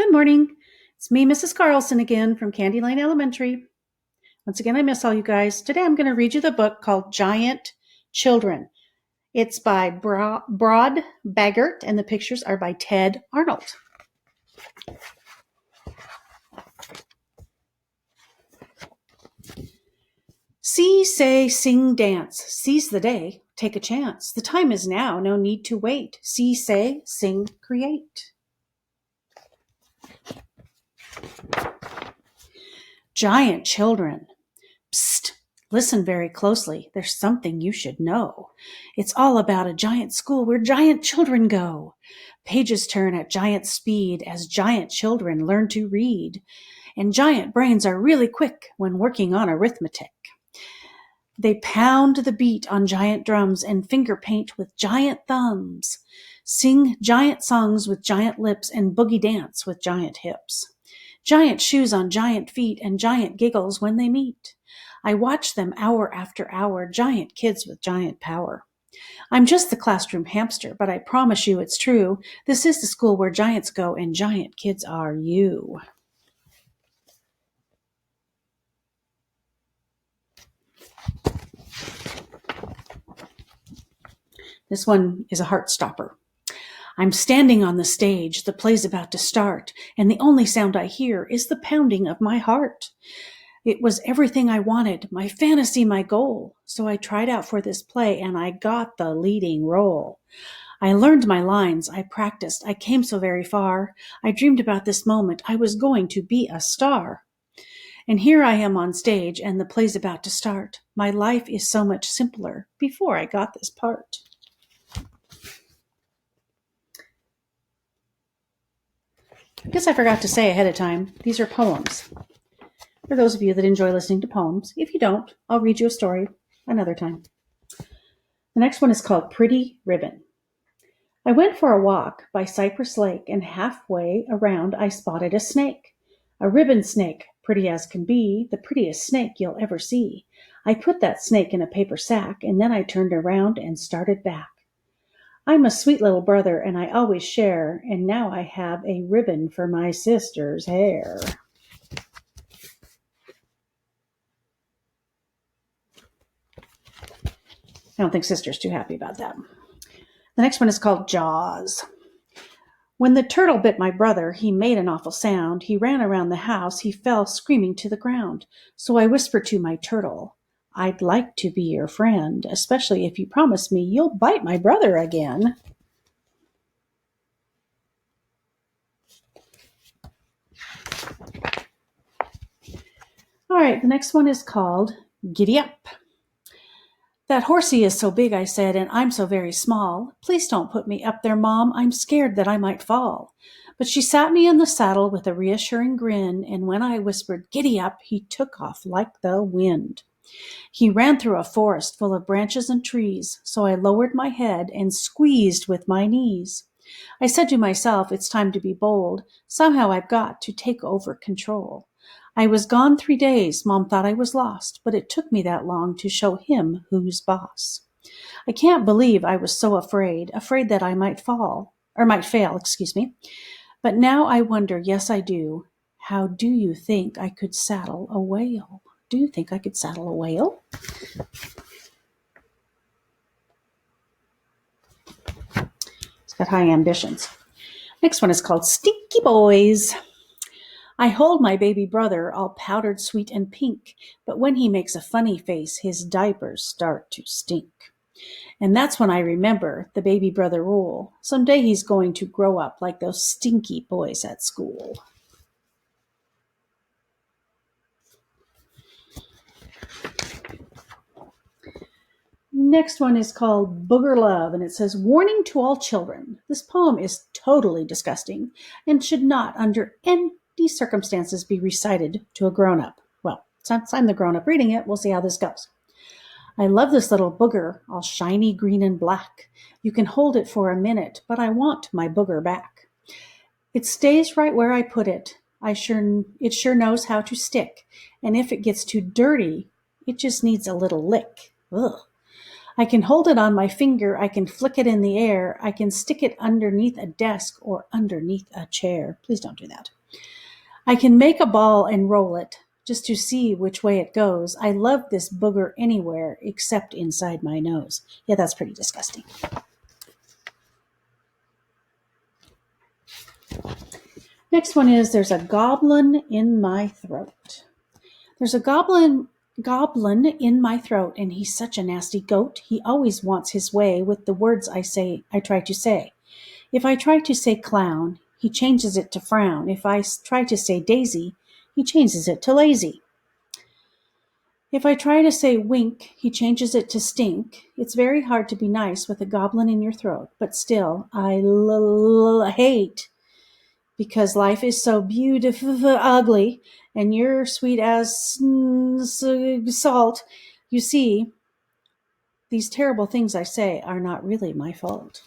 Good morning. It's me, Mrs. Carlson, again from Candy Lane Elementary. Once again, I miss all you guys. Today I'm going to read you the book called Giant Children. It's by Broad Baggart, and the pictures are by Ted Arnold. See, say, sing, dance. Seize the day. Take a chance. The time is now. No need to wait. See, say, sing, create. Giant children. Psst, listen very closely. There's something you should know. It's all about a giant school where giant children go. Pages turn at giant speed as giant children learn to read. And giant brains are really quick when working on arithmetic. They pound the beat on giant drums and finger paint with giant thumbs. Sing giant songs with giant lips and boogie dance with giant hips. Giant shoes on giant feet and giant giggles when they meet. I watch them hour after hour, giant kids with giant power. I'm just the classroom hamster, but I promise you it's true. This is the school where giants go and giant kids are you. This one is a Heartstopper. I'm standing on the stage, the play's about to start, and the only sound I hear is the pounding of my heart. It was everything I wanted, my fantasy, my goal. So I tried out for this play and I got the leading role. I learned my lines, I practiced, I came so very far. I dreamed about this moment, I was going to be a star. And here I am on stage and the play's about to start. My life is so much simpler before I got this part. I guess I forgot to say ahead of time, these are poems. For those of you that enjoy listening to poems. If you don't, I'll read you a story another time. The next one is called Pretty Ribbon. I went for a walk by Cypress Lake, and halfway around I spotted a snake. A ribbon snake, pretty as can be, the prettiest snake you'll ever see. I put that snake in a paper sack, and then I turned around and started back. I'm a sweet little brother, and I always share, and now I have a ribbon for my sister's hair. I don't think sister's too happy about that. The next one is called Jaws. When the turtle bit my brother, he made an awful sound. He ran around the house, he fell screaming to the ground. So I whispered to my turtle, I'd like to be your friend, especially if you promise me you'll bite my brother again. All right, the next one is called Giddyup. That horsey is so big, I said, and I'm so very small. Please don't put me up there, Mom. I'm scared that I might fall. But she sat me in the saddle with a reassuring grin, and when I whispered, Giddy up, he took off like the wind. He ran through a forest full of branches and trees, so I lowered my head and squeezed with my knees. I said to myself, it's time to be bold. Somehow I've got to take over control. I was gone 3 days. Mom thought I was lost, but it took me that long to show him who's boss. I can't believe I was so afraid that I might fail. But now I wonder, yes, I do. How do you think I could saddle a whale? Do you think I could saddle a whale? It's got high ambitions. Next one is called Stinky Boys. I hold my baby brother all powdered sweet and pink, but when he makes a funny face, his diapers start to stink. And that's when I remember the baby brother rule. Someday he's going to grow up like those stinky boys at school. Next one is called Booger Love, and it says, warning to all children. This poem is totally disgusting and should not, under any circumstances, be recited to a grown-up. Well, since I'm the grown-up reading it, we'll see how this goes. I love this little booger, all shiny green and black. You can hold it for a minute, but I want my booger back. It stays right where I put it. It sure knows how to stick, and if it gets too dirty, it just needs a little lick. Ugh. I can hold it on my finger, I can flick it in the air, I can stick it underneath a desk or underneath a chair. Please don't do that. I can make a ball and roll it just to see which way it goes. I love this booger anywhere except inside my nose. Yeah, that's pretty disgusting. Next one is there's a goblin in my throat. There's a goblin in my throat, and he's such a nasty goat. He always wants his way with the words I try to say. If I try to say clown, he changes it to frown. If I try to say daisy, he changes it to lazy. If I try to say wink, he changes it to stink. It's very hard to be nice with a goblin in your throat, but still, I hate because life is so beautiful, ugly, and you're sweet as salt. You see, these terrible things I say are not really my fault.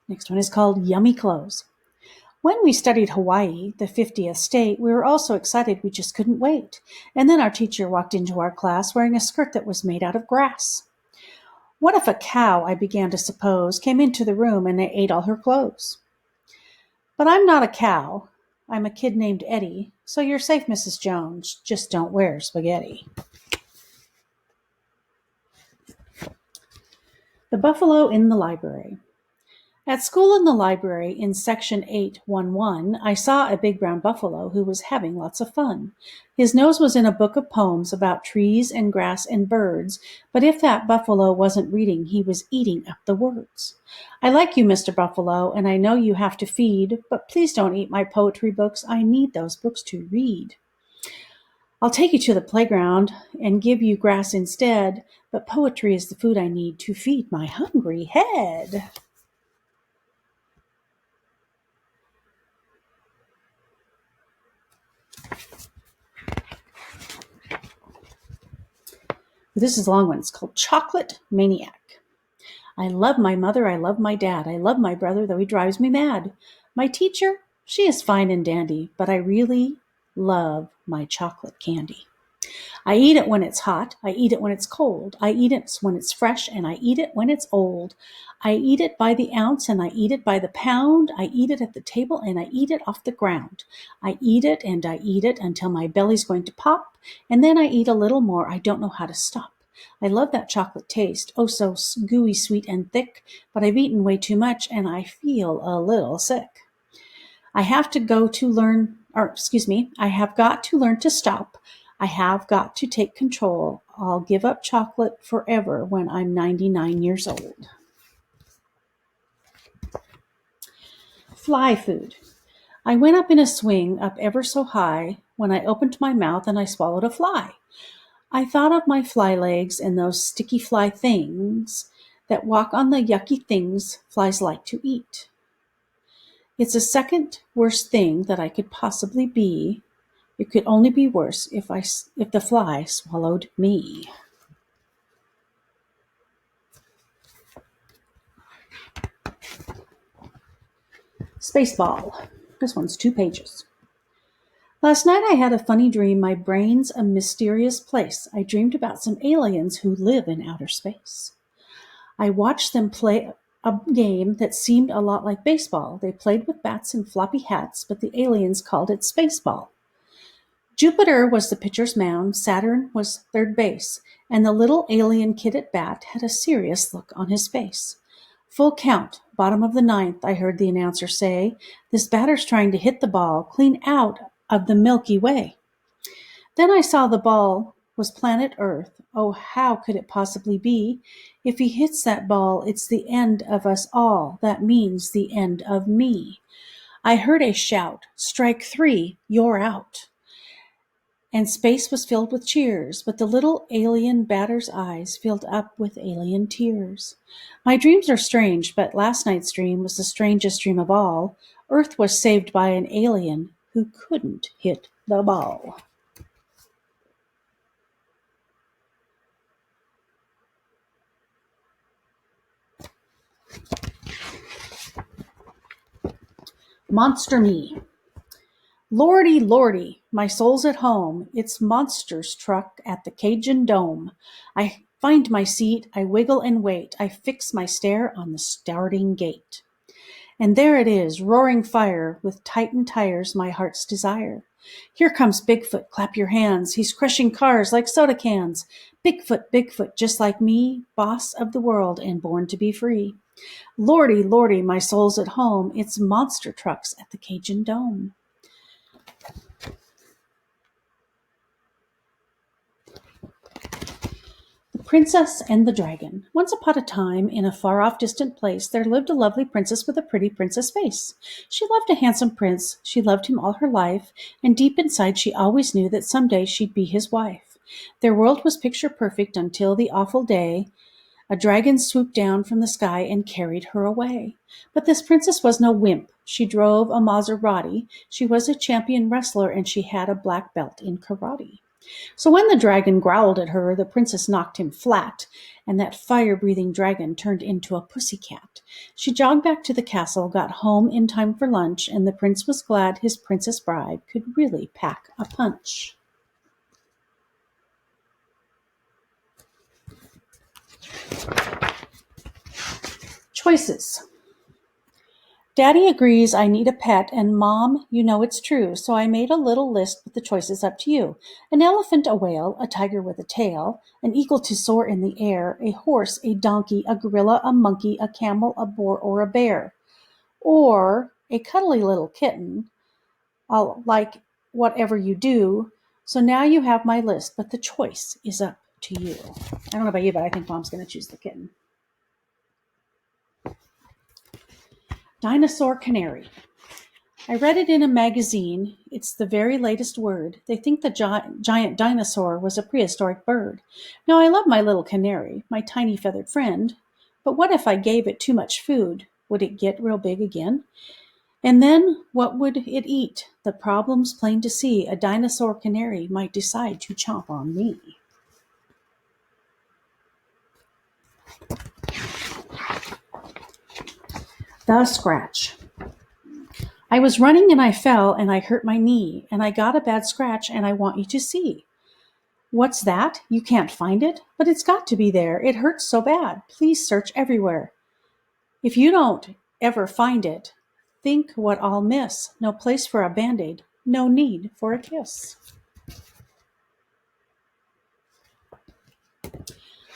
Next one is called Yummy Clothes. When we studied Hawaii, the 50th state, we were all so excited we just couldn't wait. And then our teacher walked into our class wearing a skirt that was made out of grass. What if a cow, I began to suppose, came into the room and ate all her clothes? But I'm not a cow. I'm a kid named Eddie, so you're safe, Mrs. Jones. Just don't wear spaghetti. The Buffalo in the Library. At school in the library in section 811, I saw a big brown buffalo who was having lots of fun. His nose was in a book of poems about trees and grass and birds, but if that buffalo wasn't reading, he was eating up the words. I like you, Mr. Buffalo, and I know you have to feed, but please don't eat my poetry books. I need those books to read. I'll take you to the playground and give you grass instead, but poetry is the food I need to feed my hungry head. This is a long one. It's called Chocolate Maniac. I love my mother. I love my dad. I love my brother, though he drives me mad. My teacher, she is fine and dandy, but I really love my chocolate candy. I eat it when it's hot. I eat it when it's cold. I eat it when it's fresh, and I eat it when it's old. I eat it by the ounce, and I eat it by the pound. I eat it at the table, and I eat it off the ground. I eat it, and I eat it until my belly's going to pop, and then I eat a little more. I don't know how to stop. I love that chocolate taste, oh so gooey, sweet, and thick, but I've eaten way too much, and I feel a little sick. I have got to learn to stop. I have got to take control. I'll give up chocolate forever when I'm 99 years old. Fly food. I went up in a swing up ever so high when I opened my mouth and I swallowed a fly. I thought of my fly legs and those sticky fly things that walk on the yucky things flies like to eat. It's the second worst thing that I could possibly be. It could only be worse if the fly swallowed me. Spaceball. This one's 2 pages. Last night I had a funny dream. My brain's a mysterious place. I dreamed about some aliens who live in outer space. I watched them play a game that seemed a lot like baseball. They played with bats and floppy hats, but the aliens called it Spaceball. Jupiter was the pitcher's mound, Saturn was third base, and the little alien kid at bat had a serious look on his face. Full count, bottom of the 9th, I heard the announcer say. This batter's trying to hit the ball clean out of the Milky Way. Then I saw the ball was planet Earth. Oh, how could it possibly be? If he hits that ball, it's the end of us all. That means the end of me. I heard a shout, strike 3, you're out. And space was filled with cheers, but the little alien batter's eyes filled up with alien tears. My dreams are strange, but last night's dream was the strangest dream of all. Earth was saved by an alien who couldn't hit the ball. Monster Me. Lordy, lordy, my soul's at home. It's monsters truck at the Cajun Dome. I find my seat, I wiggle and wait. I fix my stare on the starting gate. And there it is, roaring fire, with Titan tires, my heart's desire. Here comes Bigfoot, clap your hands. He's crushing cars like soda cans. Bigfoot, Bigfoot, just like me, boss of the world and born to be free. Lordy, lordy, my soul's at home. It's monster trucks at the Cajun Dome. The Princess and the Dragon. Once upon a time, in a far-off distant place, there lived a lovely princess with a pretty princess face. She loved a handsome prince, she loved him all her life, and deep inside she always knew that someday she'd be his wife. Their world was picture perfect until the awful day a dragon swooped down from the sky and carried her away. But this princess was no wimp. She drove a Maserati, she was a champion wrestler, and she had a black belt in karate. So when the dragon growled at her, the princess knocked him flat, and that fire-breathing dragon turned into a pussycat. She jogged back to the castle, got home in time for lunch, and the prince was glad his princess bride could really pack a punch. Choices. Daddy agrees I need a pet, and Mom, you know it's true, so I made a little list with the choices up to you. An elephant, a whale, a tiger with a tail, an eagle to soar in the air, a horse, a donkey, a gorilla, a monkey, a camel, a boar, or a bear. Or a cuddly little kitten. I'll like whatever you do. So now you have my list, but the choice is up to you. I don't know about you, but I think Mom's going to choose the kitten. Dinosaur canary. I read it in a magazine. It's the very latest word. They think the giant dinosaur was a prehistoric bird. Now, I love my little canary, my tiny feathered friend, but what if I gave it too much food? Would it get real big again? And then what would it eat? The problem's plain to see. A dinosaur canary might decide to chomp on me. The scratch. I was running and I fell and I hurt my knee and I got a bad scratch and I want you to see. What's that? You can't find it? But it's got to be there. It hurts so bad. Please search everywhere. If you don't ever find it, think what I'll miss. No place for a Band-Aid. No need for a kiss.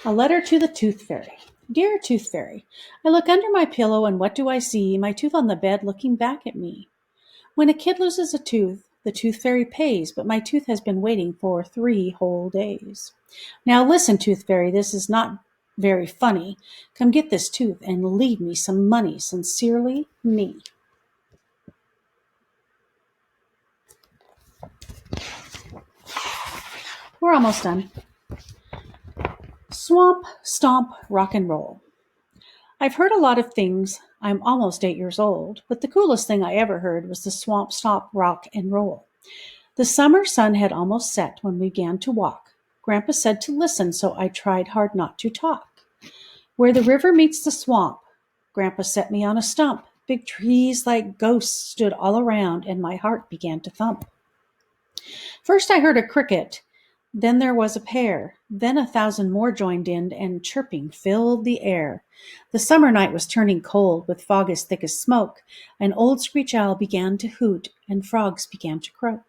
A letter to the Tooth Fairy. Dear Tooth Fairy, I look under my pillow and what do I see? My tooth on the bed looking back at me. When a kid loses a tooth, the Tooth Fairy pays, but my tooth has been waiting for 3 whole days. Now listen, Tooth Fairy, this is not very funny. Come get this tooth and leave me some money. Sincerely, me. We're almost done. Swamp, stomp, rock and roll. I've heard a lot of things. I'm almost 8 years old, but the coolest thing I ever heard was the swamp, stomp, rock and roll. The summer sun had almost set when we began to walk. Grandpa said to listen, so I tried hard not to talk. Where the river meets the swamp, Grandpa set me on a stump. Big trees like ghosts stood all around, and my heart began to thump. First I heard a cricket, then there was a pair, then 1,000 more joined in, and chirping filled the air. The summer night was turning cold, with fog as thick as smoke. An old screech owl began to hoot, and frogs began to croak.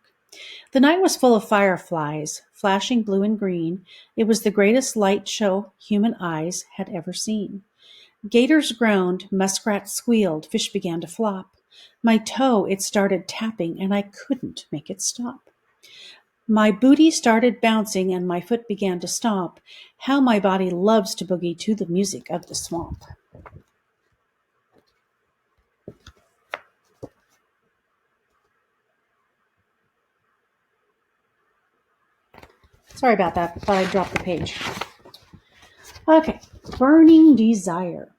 The night was full of fireflies, flashing blue and green. It was the greatest light show human eyes had ever seen. Gators groaned, muskrats squealed, fish began to flop. My toe, it started tapping, and I couldn't make it stop. My booty started bouncing and my foot began to stomp. How my body loves to boogie to the music of the swamp. Sorry about that. Thought I dropped the page. Okay, burning desire.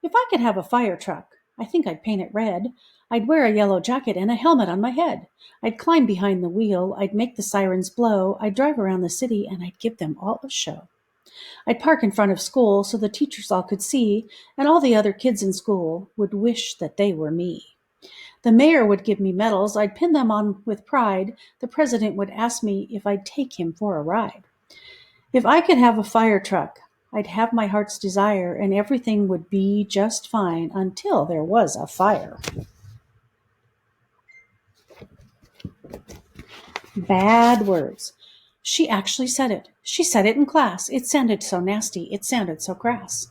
If I could have a fire truck, I think I'd paint it red. I'd wear a yellow jacket and a helmet on my head. I'd climb behind the wheel. I'd make the sirens blow. I'd drive around the city and I'd give them all a show. I'd park in front of school so the teachers all could see, and all the other kids in school would wish that they were me. The mayor would give me medals. I'd pin them on with pride. The president would ask me if I'd take him for a ride. If I could have a fire truck, I'd have my heart's desire, and everything would be just fine until there was a fire. Bad words. She actually said it. She said it in class. It sounded so nasty. It sounded so crass.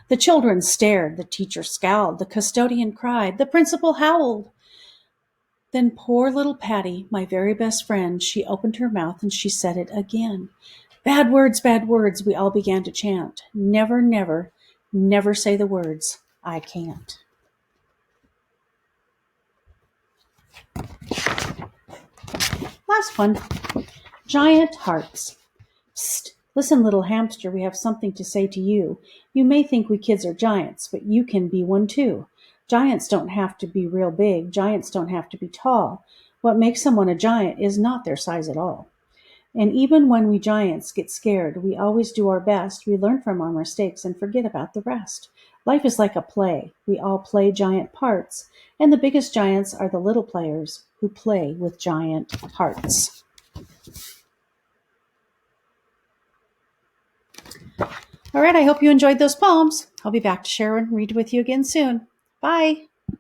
The children stared. The teacher scowled. The custodian cried. The principal howled. Then poor little Patty, my very best friend, she opened her mouth and she said it again. Bad words, we all began to chant. Never, never, never say the words, I can't. Last one. Giant hearts. Psst, listen, little hamster, we have something to say to you. You may think we kids are giants, but you can be one too. Giants don't have to be real big. Giants don't have to be tall. What makes someone a giant is not their size at all. And even when we giants get scared, we always do our best. We learn from our mistakes and forget about the rest. Life is like a play. We all play giant parts, and the biggest giants are the little players who play with giant hearts. All right, I hope you enjoyed those poems. I'll be back to share and read with you again soon. Bye.